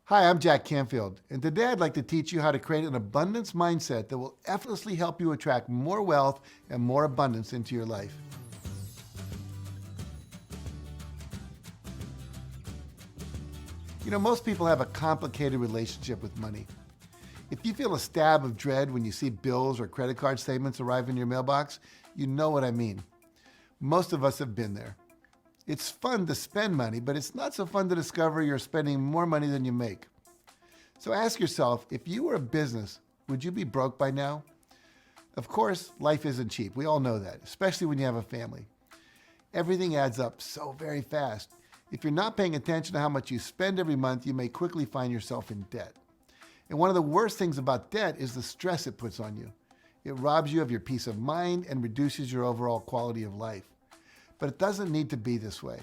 Hi, I'm Jack Canfield, and today I'd like to teach you how to create an abundance mindset that will effortlessly help you attract more wealth and more abundance into your life. You know, most people have a complicated relationship with money. If you feel a stab of dread when you see bills or credit card statements arrive in your mailbox, you know what I mean. Most of us have been there. It's fun to spend money, but it's not so fun to discover you're spending more money than you make. So ask yourself, if you were a business, would you be broke by now? Of course, life isn't cheap. We all know that, especially when you have a family. Everything adds up so very fast. If you're not paying attention to how much you spend every month, you may quickly find yourself in debt. And one of the worst things about debt is the stress it puts on you. It robs you of your peace of mind and reduces your overall quality of life. But it doesn't need to be this way.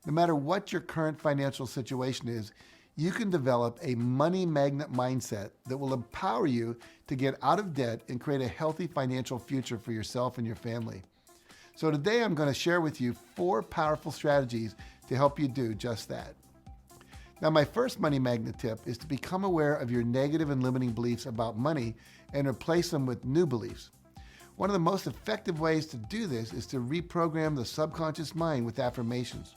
No matter what your current financial situation is, you can develop a money magnet mindset that will empower you to get out of debt and create a healthy financial future for yourself and your family. So today I'm going to share with you 4 powerful strategies to help you do just that. Now, my first money magnet tip is to become aware of your negative and limiting beliefs about money and replace them with new beliefs. One of the most effective ways to do this is to reprogram the subconscious mind with affirmations.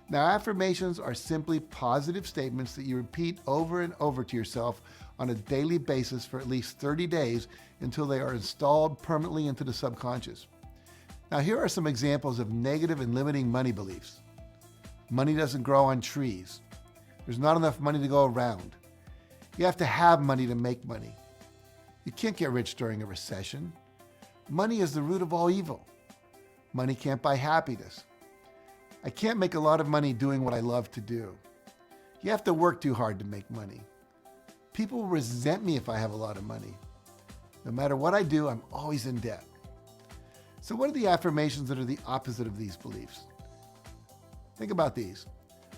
Now, affirmations are simply positive statements that you repeat over and over to yourself on a daily basis for at least 30 days until they are installed permanently into the subconscious. Now, here are some examples of negative and limiting money beliefs. Money doesn't grow on trees. There's not enough money to go around. You have to have money to make money. You can't get rich during a recession. Money is the root of all evil. Money can't buy happiness. I can't make a lot of money doing what I love to do. You have to work too hard to make money. People will resent me if I have a lot of money. No matter what I do, I'm always in debt. So what are the affirmations that are the opposite of these beliefs? Think about these.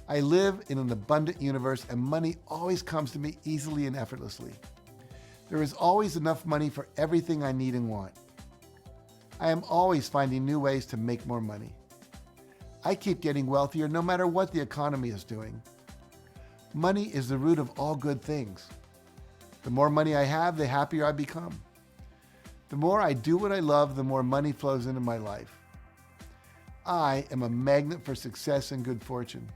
I live in an abundant universe and money always comes to me easily and effortlessly. There is always enough money for everything I need and want. I am always finding new ways to make more money. I keep getting wealthier no matter what the economy is doing. Money is the root of all good things. The more money I have, the happier I become. The more I do what I love, the more money flows into my life. I am a magnet for success and good fortune.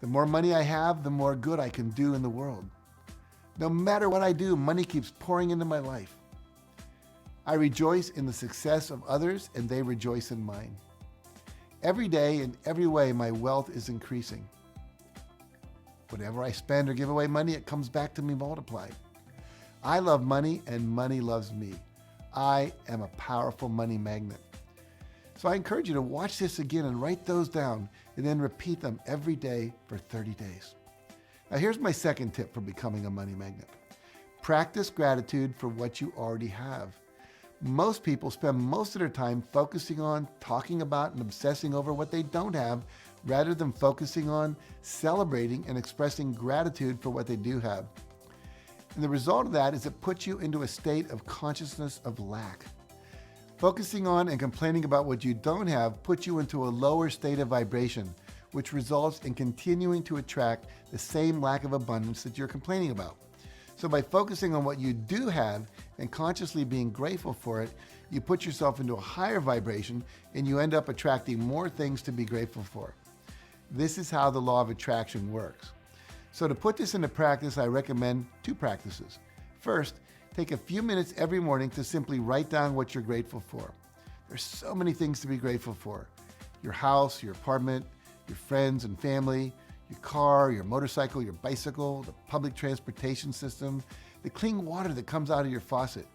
The more money I have, the more good I can do in the world. No matter what I do, money keeps pouring into my life. I rejoice in the success of others and they rejoice in mine. Every day, in every way, my wealth is increasing. Whenever I spend or give away money, it comes back to me multiplied. I love money and money loves me. I am a powerful money magnet. So I encourage you to watch this again and write those down and then repeat them every day for 30 days. Now here's my second tip for becoming a money magnet. Practice gratitude for what you already have. Most people spend most of their time focusing on, talking about, and obsessing over what they don't have, rather than focusing on celebrating and expressing gratitude for what they do have. And the result of that is it puts you into a state of consciousness of lack. Focusing on and complaining about what you don't have puts you into a lower state of vibration, which results in continuing to attract the same lack of abundance that you're complaining about. So by focusing on what you do have and consciously being grateful for it, you put yourself into a higher vibration and you end up attracting more things to be grateful for. This is how the law of attraction works. So to put this into practice, I recommend 2 practices. First, take a few minutes every morning to simply write down what you're grateful for. There's so many things to be grateful for. Your house, your apartment, your friends and family, your car, your motorcycle, your bicycle, the public transportation system, the clean water that comes out of your faucet.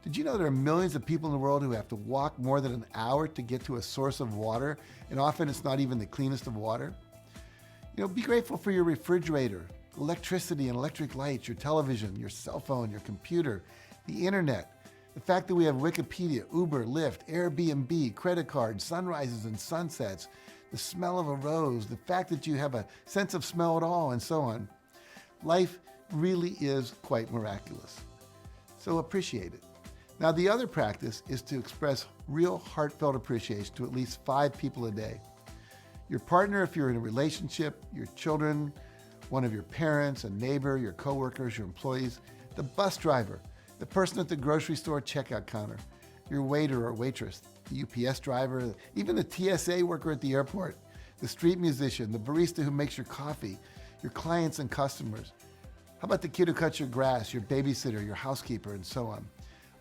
Did you know there are millions of people in the world who have to walk more than an hour to get to a source of water, and often it's not even the cleanest of water? You know, be grateful for your refrigerator, electricity and electric lights, your television, your cell phone, your computer, the internet, the fact that we have Wikipedia, Uber, Lyft, Airbnb, credit cards, sunrises and sunsets, the smell of a rose, the fact that you have a sense of smell at all, and so on. Life really is quite miraculous. So appreciate it. Now, the other practice is to express real heartfelt appreciation to at least 5 people a day. Your partner, if you're in a relationship, your children, one of your parents, a neighbor, your coworkers, your employees, the bus driver, the person at the grocery store checkout counter, your waiter or waitress, the UPS driver, even the TSA worker at the airport, the street musician, the barista who makes your coffee, your clients and customers. How about the kid who cuts your grass, your babysitter, your housekeeper, and so on?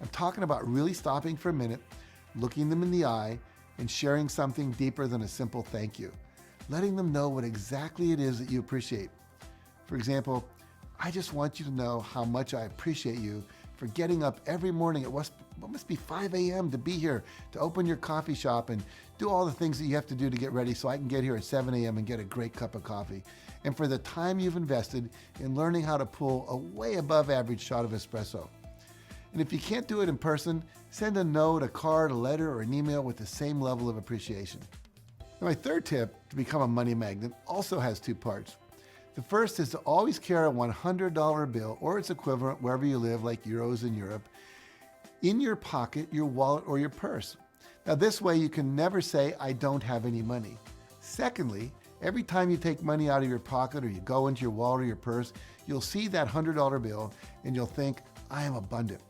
I'm talking about really stopping for a minute, looking them in the eye, and sharing something deeper than a simple thank you. Letting them know what exactly it is that you appreciate. For example, I just want you to know how much I appreciate you for getting up every morning at what must be 5 a.m. to be here, to open your coffee shop and do all the things that you have to do to get ready so I can get here at 7 a.m. and get a great cup of coffee. And for the time you've invested in learning how to pull a way above average shot of espresso. And if you can't do it in person, send a note, a card, a letter, or an email with the same level of appreciation. Now, my third tip to become a money magnet also has two parts. The first is to always carry a $100 bill or its equivalent wherever you live, like euros in Europe, in your pocket, your wallet, or your purse. Now, this way you can never say, I don't have any money. Secondly, every time you take money out of your pocket or you go into your wallet or your purse, you'll see that $100 bill and you'll think, I am abundant.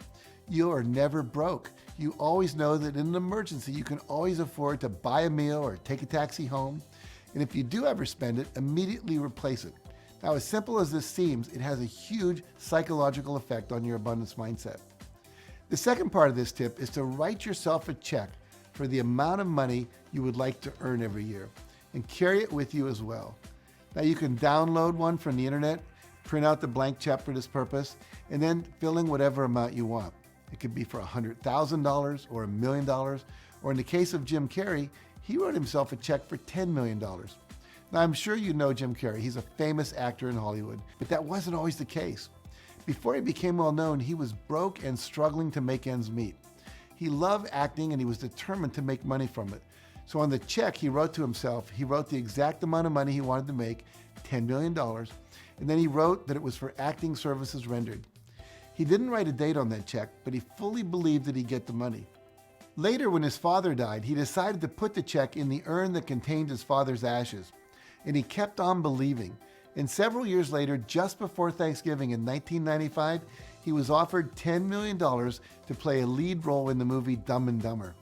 You are never broke. You always know that in an emergency, you can always afford to buy a meal or take a taxi home. And if you do ever spend it, immediately replace it. Now, as simple as this seems, it has a huge psychological effect on your abundance mindset. The second part of this tip is to write yourself a check for the amount of money you would like to earn every year and carry it with you as well. Now, you can download one from the internet, print out the blank check for this purpose, and then fill in whatever amount you want. It could be for $100,000 or $1 million, or in the case of Jim Carrey, he wrote himself a check for $10 million. Now, I'm sure you know Jim Carrey. He's a famous actor in Hollywood, but that wasn't always the case. Before he became well known, he was broke and struggling to make ends meet. He loved acting and he was determined to make money from it. So on the check he wrote to himself, he wrote the exact amount of money he wanted to make, $10 million, and then he wrote that it was for acting services rendered. He didn't write a date on that check, but he fully believed that he'd get the money. Later, when his father died, he decided to put the check in the urn that contained his father's ashes, and he kept on believing. And several years later, just before Thanksgiving in 1995, he was offered $10 million to play a lead role in the movie Dumb and Dumber.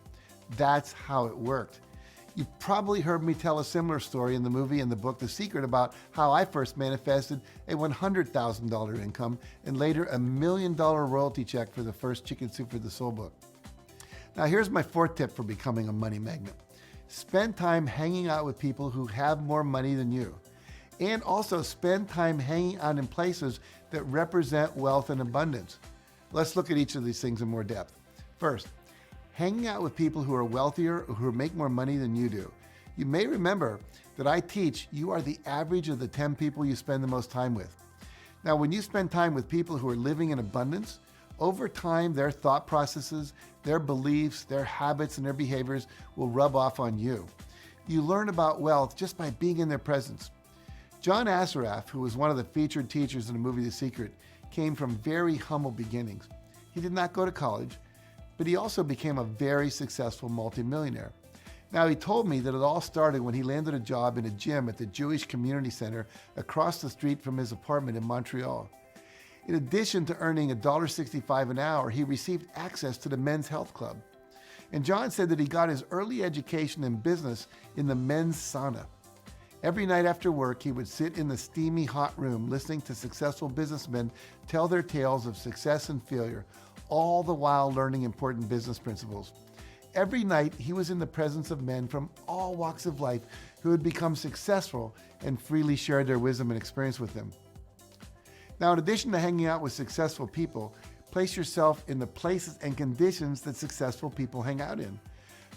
That's how it worked. You've probably heard me tell a similar story in the movie and the book The Secret about how I first manifested a $100,000 income and later a $1 million royalty check for the first Chicken Soup for the Soul book. Now, here's my fourth tip for becoming a money magnet. Spend time hanging out with people who have more money than you. And also spend time hanging out in places that represent wealth and abundance. Let's look at each of these things in more depth. First, hanging out with people who are wealthier or who make more money than you do. You may remember that I teach you are the average of the 10 people you spend the most time with. Now, when you spend time with people who are living in abundance, over time, their thought processes, their beliefs, their habits, and their behaviors will rub off on you. You learn about wealth just by being in their presence. John Assaraf, who was one of the featured teachers in the movie The Secret, came from very humble beginnings. He did not go to college, but he also became a very successful multimillionaire. Now, he told me that it all started when he landed a job in a gym at the Jewish Community Center across the street from his apartment in Montreal. In addition to earning $1.65 an hour, he received access to the men's health club. And John said that he got his early education in business in the men's sauna. Every night after work, he would sit in the steamy hot room listening to successful businessmen tell their tales of success and failure, all the while learning important business principles. Every night, he was in the presence of men from all walks of life who had become successful and freely shared their wisdom and experience with him. Now, in addition to hanging out with successful people, place yourself in the places and conditions that successful people hang out in.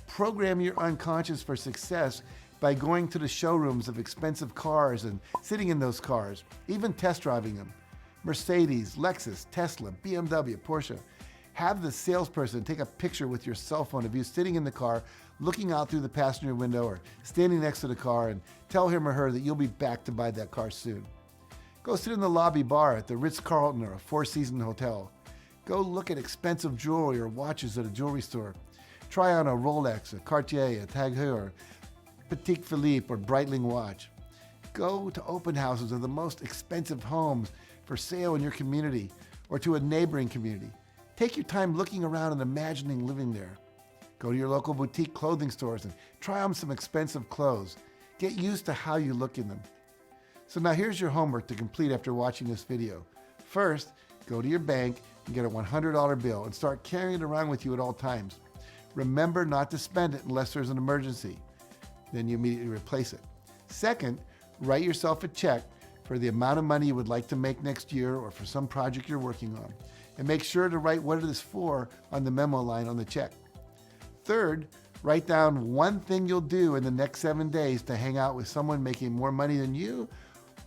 Program your unconscious for success by going to the showrooms of expensive cars and sitting in those cars, even test driving them. Mercedes, Lexus, Tesla, BMW, Porsche. Have the salesperson take a picture with your cell phone of you sitting in the car, looking out through the passenger window or standing next to the car, and tell him or her that you'll be back to buy that car soon. Go sit in the lobby bar at the Ritz-Carlton or a Four Seasons hotel. Go look at expensive jewelry or watches at a jewelry store. Try on a Rolex, a Cartier, a Tag Heuer, Patek Philippe, or Breitling watch. Go to open houses of the most expensive homes for sale in your community or to a neighboring community. Take your time looking around and imagining living there. Go to your local boutique clothing stores and try on some expensive clothes. Get used to how you look in them. So now here's your homework to complete after watching this video. First, go to your bank and get a $100 bill and start carrying it around with you at all times. Remember not to spend it unless there's an emergency. Then you immediately replace it. Second, write yourself a check for the amount of money you would like to make next year or for some project you're working on. And make sure to write what it is for on the memo line on the check. Third, write down one thing you'll do in the next 7 days to hang out with someone making more money than you,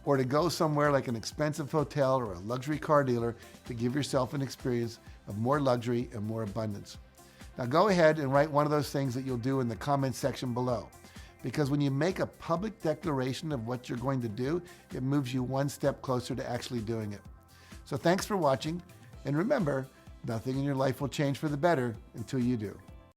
or to go somewhere like an expensive hotel or a luxury car dealer to give yourself an experience of more luxury and more abundance. Now go ahead and write one of those things that you'll do in the comments section below. Because when you make a public declaration of what you're going to do, it moves you one step closer to actually doing it. So thanks for watching, and remember, nothing in your life will change for the better until you do.